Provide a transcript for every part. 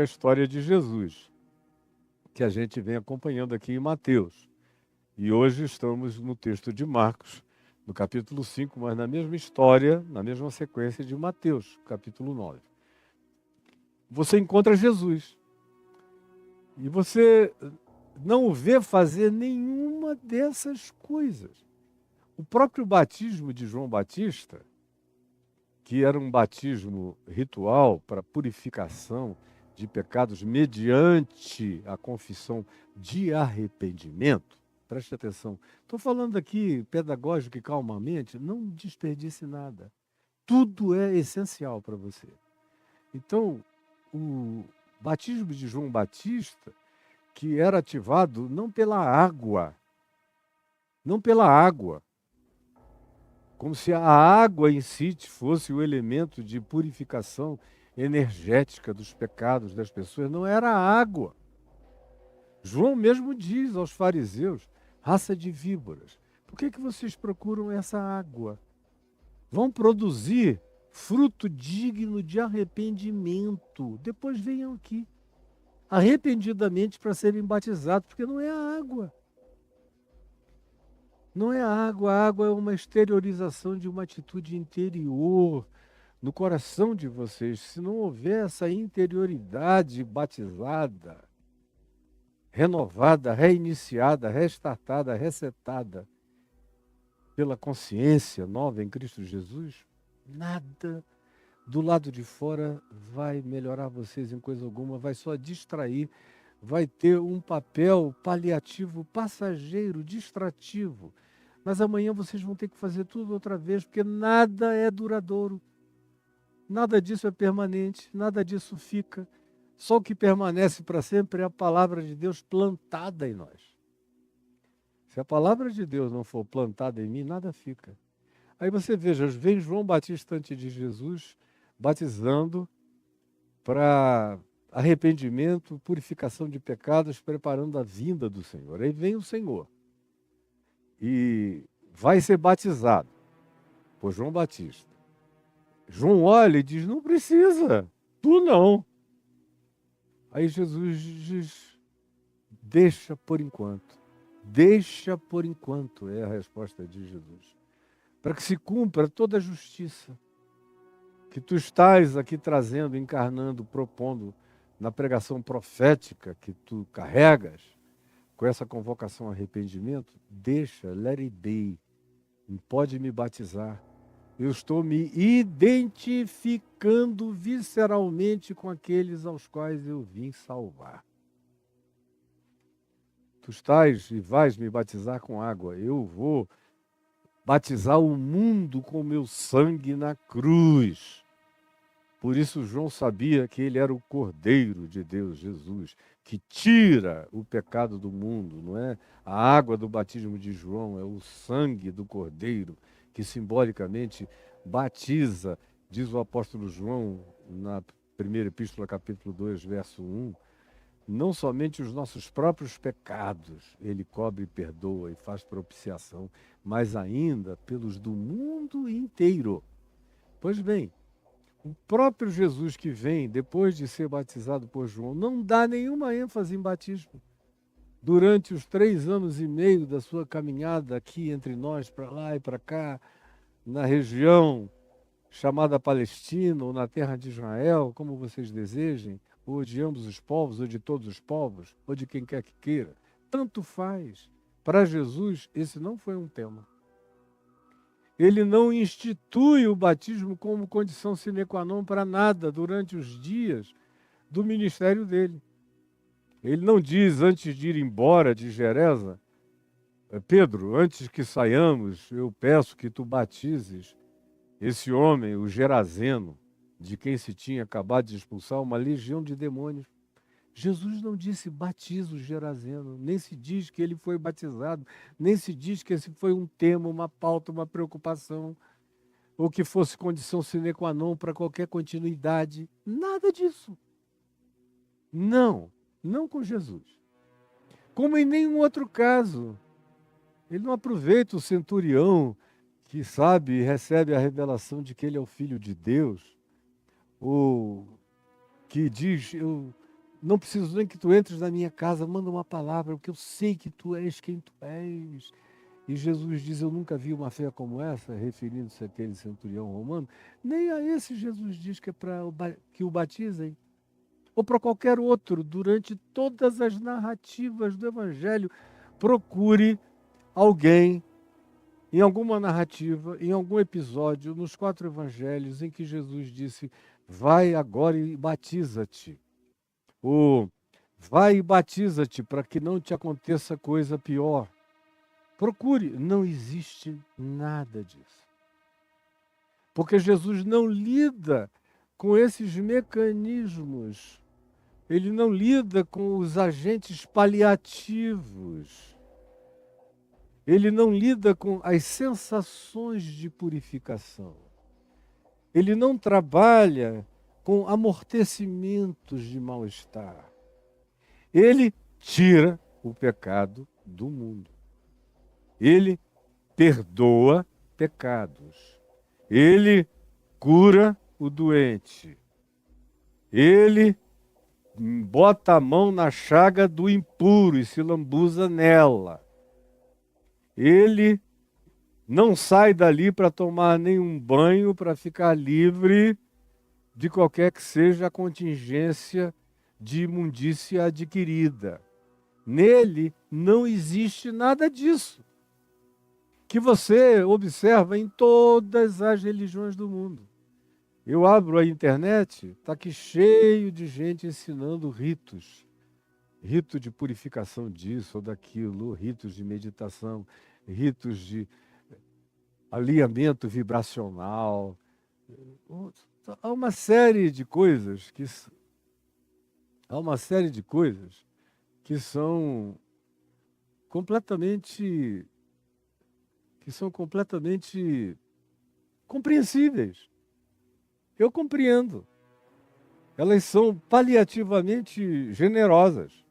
a história de Jesus, que a gente vem acompanhando aqui em Mateus. E hoje estamos no texto de Marcos, no capítulo 5, mas na mesma história, na mesma sequência de Mateus, capítulo 9. Você encontra Jesus e você não o vê fazer nenhuma dessas coisas. O próprio batismo de João Batista, que era um batismo ritual para purificação de pecados mediante a confissão de arrependimento. Preste atenção. Estou falando aqui pedagógico e calmamente, não desperdice nada. Tudo é essencial para você. Então, o batismo de João Batista, que era ativado não pela água, como se a água em si fosse o elemento de purificação energética dos pecados das pessoas. Não era a água. João mesmo diz aos fariseus, raça de víboras, por que vocês procuram essa água? Vão produzir fruto digno de arrependimento. Depois venham aqui, arrependidamente para serem batizados, porque não é a água. Não é a água é uma exteriorização de uma atitude interior no coração de vocês. Se não houver essa interioridade batizada, renovada, reiniciada, restartada, resetada pela consciência nova em Cristo Jesus, nada do lado de fora vai melhorar vocês em coisa alguma, vai só distrair, vai ter um papel paliativo, passageiro, distrativo. Mas amanhã vocês vão ter que fazer tudo outra vez, porque nada é duradouro. Nada disso é permanente, nada disso fica. Só o que permanece para sempre é a palavra de Deus plantada em nós. Se a palavra de Deus não for plantada em mim, nada fica. Aí você veja, vem João Batista antes de Jesus, batizando para arrependimento, purificação de pecados, preparando a vinda do Senhor. Aí vem o Senhor e vai ser batizado por João Batista. João olha e diz, não precisa, tu não. Aí Jesus diz, deixa por enquanto. Deixa por enquanto, é a resposta de Jesus. Para que se cumpra toda a justiça que tu estás aqui trazendo, encarnando, propondo na pregação profética que tu carregas, com essa convocação ao arrependimento, deixa, let it be, pode me batizar. Eu estou me identificando visceralmente com aqueles aos quais eu vim salvar. Tu estás e vais me batizar com água, eu vou batizar o mundo com meu sangue na cruz. Por isso João sabia que ele era o Cordeiro de Deus, Jesus, que tira o pecado do mundo, não é? A água do batismo de João é o sangue do Cordeiro, que simbolicamente batiza, diz o apóstolo João na primeira epístola, capítulo 2, verso 1, não somente os nossos próprios pecados, ele cobre e perdoa e faz propiciação, mas ainda pelos do mundo inteiro. Pois bem, o próprio Jesus que vem, depois de ser batizado por João, não dá nenhuma ênfase em batismo. Durante os 3 anos e meio da sua caminhada aqui entre nós, para lá e para cá, na região chamada Palestina, ou na terra de Israel, como vocês desejem, ou de ambos os povos, ou de todos os povos, ou de quem quer que queira. Tanto faz. Para Jesus, esse não foi um tema. Ele não institui o batismo como condição sine qua non para nada durante os dias do ministério dele. Ele não diz, antes de ir embora de Gerasa, Pedro, antes que saiamos, eu peço que tu batizes esse homem, o Gerazeno, de quem se tinha acabado de expulsar uma legião de demônios. Jesus não disse batiza o Gerazeno, nem se diz que ele foi batizado, nem se diz que esse foi um tema, uma pauta, uma preocupação, ou que fosse condição sine qua non para qualquer continuidade. Nada disso. Não, não com Jesus. Como em nenhum outro caso. Ele não aproveita o centurião que sabe e recebe a revelação de que ele é o Filho de Deus, ou que diz, eu não preciso nem que tu entres na minha casa, manda uma palavra, porque eu sei que tu és quem tu és. E Jesus diz, eu nunca vi uma fé como essa, referindo-se àquele centurião romano. Nem a esse Jesus diz que é para que o batizem. Ou para qualquer outro, durante todas as narrativas do Evangelho, procure alguém, em alguma narrativa, em algum episódio, nos 4 Evangelhos, em que Jesus disse, vai agora e batiza-te. Ou vai e batiza-te para que não te aconteça coisa pior. Procure, não existe nada disso. Porque Jesus não lida com esses mecanismos. Ele não lida com os agentes paliativos. Ele não lida com as sensações de purificação. Ele não trabalha com amortecimentos de mal-estar. Ele tira o pecado do mundo. Ele perdoa pecados. Ele cura o doente. Ele bota a mão na chaga do impuro e se lambuza nela. Ele não sai dali para tomar nenhum banho, para ficar livre de qualquer que seja a contingência de imundícia adquirida. Nele não existe nada disso, que você observa em todas as religiões do mundo. Eu abro a internet, está aqui cheio de gente ensinando ritos. Rito de purificação disso ou daquilo, ritos de meditação, ritos de alinhamento vibracional. Há uma série de coisas que são completamente compreensíveis. Eu compreendo. Elas são paliativamente generosas.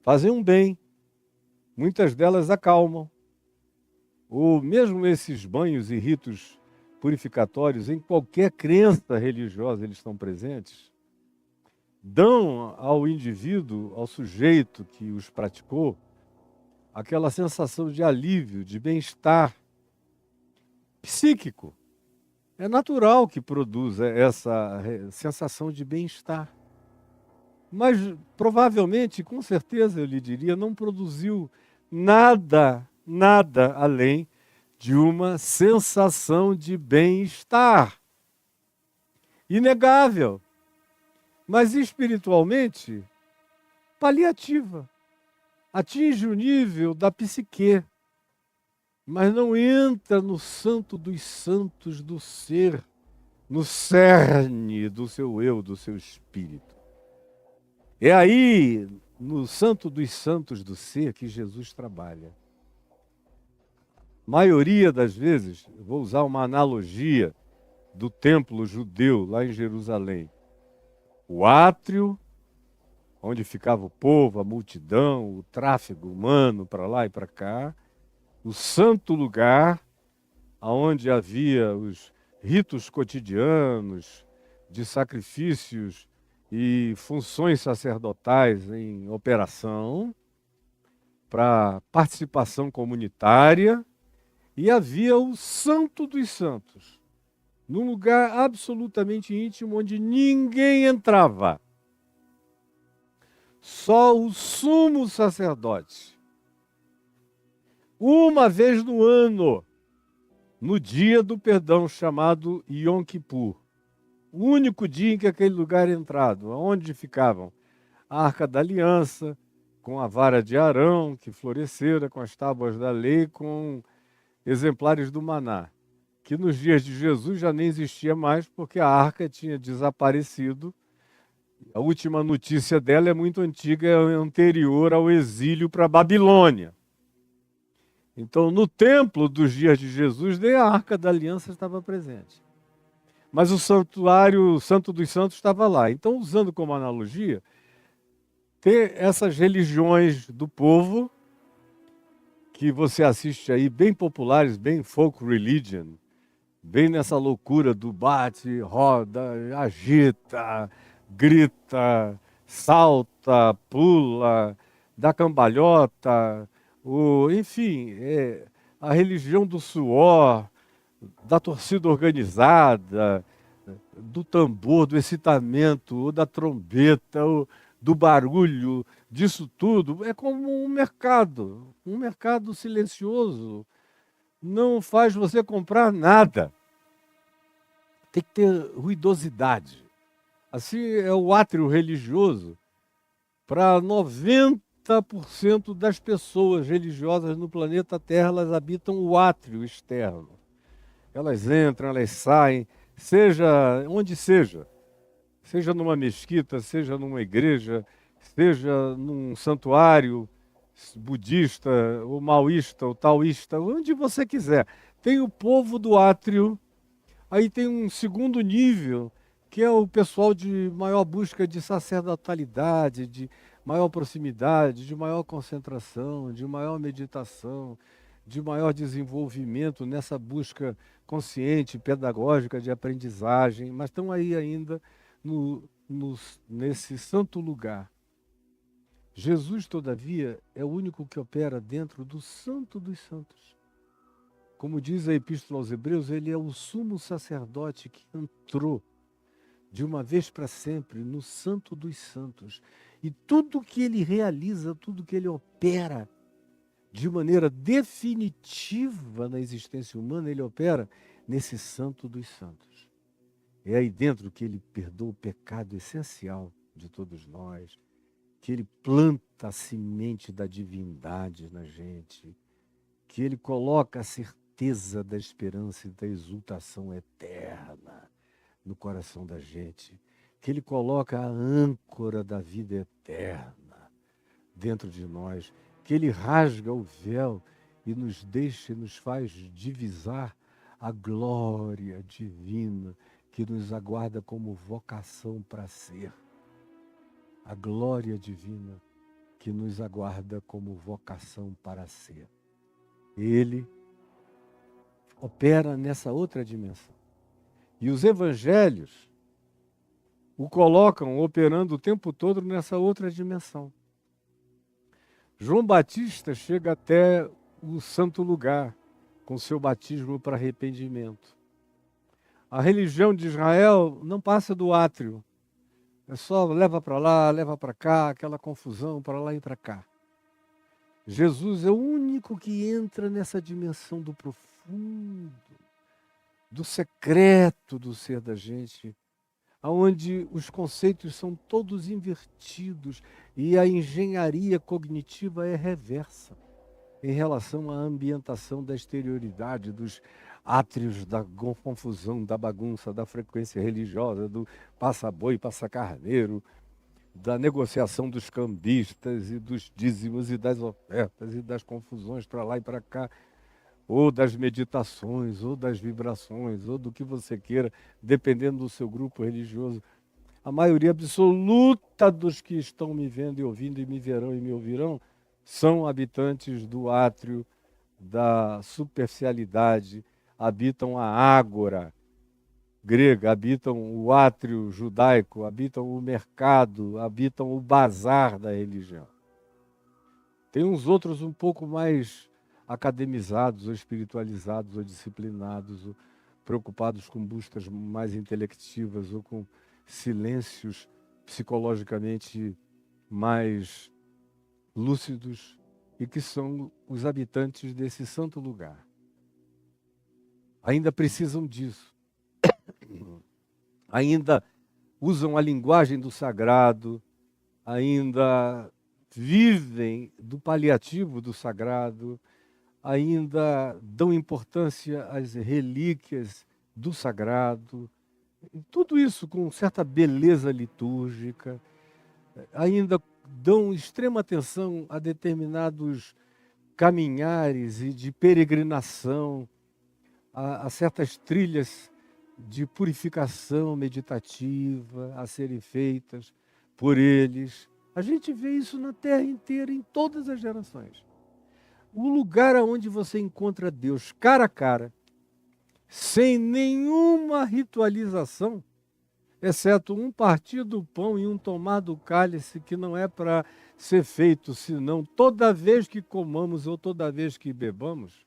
Fazem um bem. Muitas delas acalmam. Ou mesmo esses banhos e ritos purificatórios, em qualquer crença religiosa eles estão presentes, dão ao indivíduo, ao sujeito que os praticou, aquela sensação de alívio, de bem-estar psíquico. É natural que produza essa sensação de bem-estar. Mas provavelmente, com certeza, eu lhe diria, não produziu nada além de uma sensação de bem-estar. Inegável. Mas espiritualmente, paliativa. Atinge o nível da psique. Mas não entra no santo dos santos do ser, no cerne do seu eu, do seu espírito. É aí, no santo dos santos do ser, que Jesus trabalha. Maioria das vezes, vou usar uma analogia do templo judeu lá em Jerusalém. O átrio, onde ficava o povo, a multidão, o tráfego humano para lá e para cá, o santo lugar, onde havia os ritos cotidianos de sacrifícios e funções sacerdotais em operação, para participação comunitária, e havia o Santo dos Santos, num lugar absolutamente íntimo, onde ninguém entrava. Só o sumo sacerdote. Uma vez no ano, no dia do perdão, chamado Yom Kippur. O único dia em que aquele lugar era entrado, onde ficavam a Arca da Aliança, com a vara de Arão, que florescera, com as tábuas da lei, com exemplares do maná, que nos dias de Jesus já nem existia mais, porque a arca tinha desaparecido. A última notícia dela é muito antiga, é anterior ao exílio para a Babilônia. Então, no templo dos dias de Jesus, nem a Arca da Aliança estava presente. Mas o santuário, o Santo dos Santos, estava lá. Então, usando como analogia, ter essas religiões do povo, que você assiste aí, bem populares, bem folk religion, bem nessa loucura do bate, roda, agita, grita, salta, pula, dá cambalhota, enfim, a religião do suor, da torcida organizada, do tambor, do excitamento, ou da trombeta, ou do barulho, disso tudo, é como um mercado silencioso. Não faz você comprar nada. Tem que ter ruidosidade. Assim é o átrio religioso para 90% das pessoas religiosas no planeta Terra, elas habitam o átrio externo. Elas entram, elas saem, seja onde seja. Seja numa mesquita, seja numa igreja, seja num santuário budista, ou maoísta, ou taoísta, onde você quiser. Tem o povo do átrio, aí tem um segundo nível, que é o pessoal de maior busca de sacerdotalidade, de maior proximidade, de maior concentração, de maior meditação, de maior desenvolvimento nessa busca consciente, pedagógica de aprendizagem, mas estão aí ainda nesse santo lugar. Jesus, todavia, é o único que opera dentro do Santo dos Santos. Como diz a Epístola aos Hebreus, ele é o sumo sacerdote que entrou de uma vez para sempre no Santo dos Santos. E tudo que ele realiza, tudo que ele opera de maneira definitiva na existência humana, ele opera nesse Santo dos Santos. É aí dentro que ele perdoa o pecado essencial de todos nós, que ele planta a semente da divindade na gente, que ele coloca a certeza da esperança e da exultação eterna no coração da gente, que ele coloca a âncora da vida eterna dentro de nós, que ele rasga o véu e nos deixa e nos faz divisar a glória divina que nos aguarda como vocação para ser. A glória divina que nos aguarda como vocação para ser. Ele opera nessa outra dimensão. E os evangelhos o colocam operando o tempo todo nessa outra dimensão. João Batista chega até o santo lugar com seu batismo para arrependimento. A religião de Israel não passa do átrio. É só leva para lá, leva para cá, aquela confusão para lá e para cá. Jesus é o único que entra nessa dimensão do profundo, do secreto do ser da gente, onde os conceitos são todos invertidos e a engenharia cognitiva é reversa em relação à ambientação da exterioridade, dos átrios da confusão, da bagunça, da frequência religiosa, do passa-boi, passa-carneiro, da negociação dos cambistas e dos dízimos e das ofertas e das confusões para lá e para cá, ou das meditações, ou das vibrações, ou do que você queira, dependendo do seu grupo religioso. A maioria absoluta dos que estão me vendo e ouvindo e me verão e me ouvirão são habitantes do átrio, da superficialidade, habitam a ágora grega, habitam o átrio judaico, habitam o mercado, habitam o bazar da religião. Tem uns outros um pouco mais academizados, ou espiritualizados, ou disciplinados, ou preocupados com buscas mais intelectivas, ou com silêncios psicologicamente mais lúcidos, e que são os habitantes desse santo lugar. Ainda precisam disso. Ainda usam a linguagem do sagrado, ainda vivem do paliativo do sagrado, ainda dão importância às relíquias do sagrado, tudo isso com certa beleza litúrgica, ainda dão extrema atenção a determinados caminhares e de peregrinação, a certas trilhas de purificação meditativa a serem feitas por eles. A gente vê isso na Terra inteira, em todas as gerações. O lugar onde você encontra Deus cara a cara, sem nenhuma ritualização, exceto um partir do pão e um tomar do cálice, que não é para ser feito senão toda vez que comamos ou toda vez que bebamos.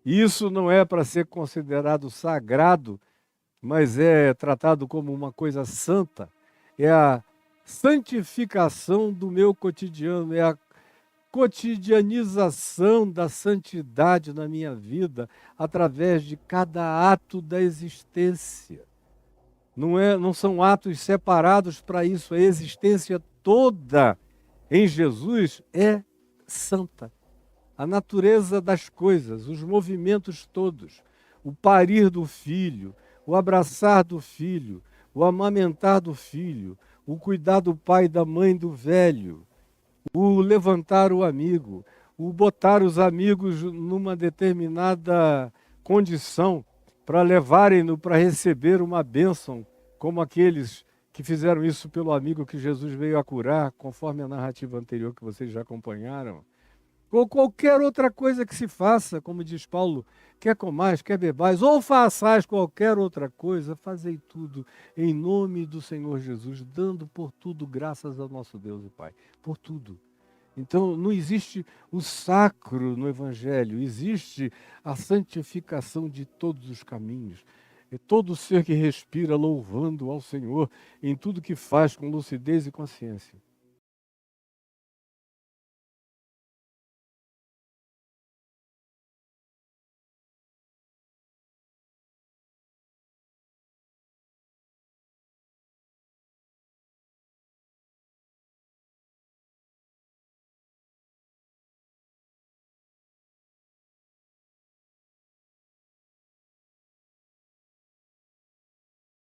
E isso não é para ser considerado sagrado, mas é tratado como uma coisa santa. É a santificação do meu cotidiano, é a cotidianização da santidade na minha vida através de cada ato da existência. Não são atos separados para isso, a existência toda em Jesus é santa. A natureza das coisas, os movimentos todos, o parir do filho, o abraçar do filho, o amamentar do filho, o cuidar do pai e da mãe do velho, o levantar o amigo, o botar os amigos numa determinada condição para levarem-no para receber uma bênção, como aqueles que fizeram isso pelo amigo que Jesus veio a curar, conforme a narrativa anterior que vocês já acompanharam. Ou qualquer outra coisa que se faça, como diz Paulo, quer comais, quer bebais, ou façais qualquer outra coisa, fazei tudo em nome do Senhor Jesus, dando por tudo graças ao nosso Deus e Pai. Por tudo. Então, não existe o sacro no Evangelho, existe a santificação de todos os caminhos. É todo ser que respira louvando ao Senhor em tudo que faz com lucidez e consciência.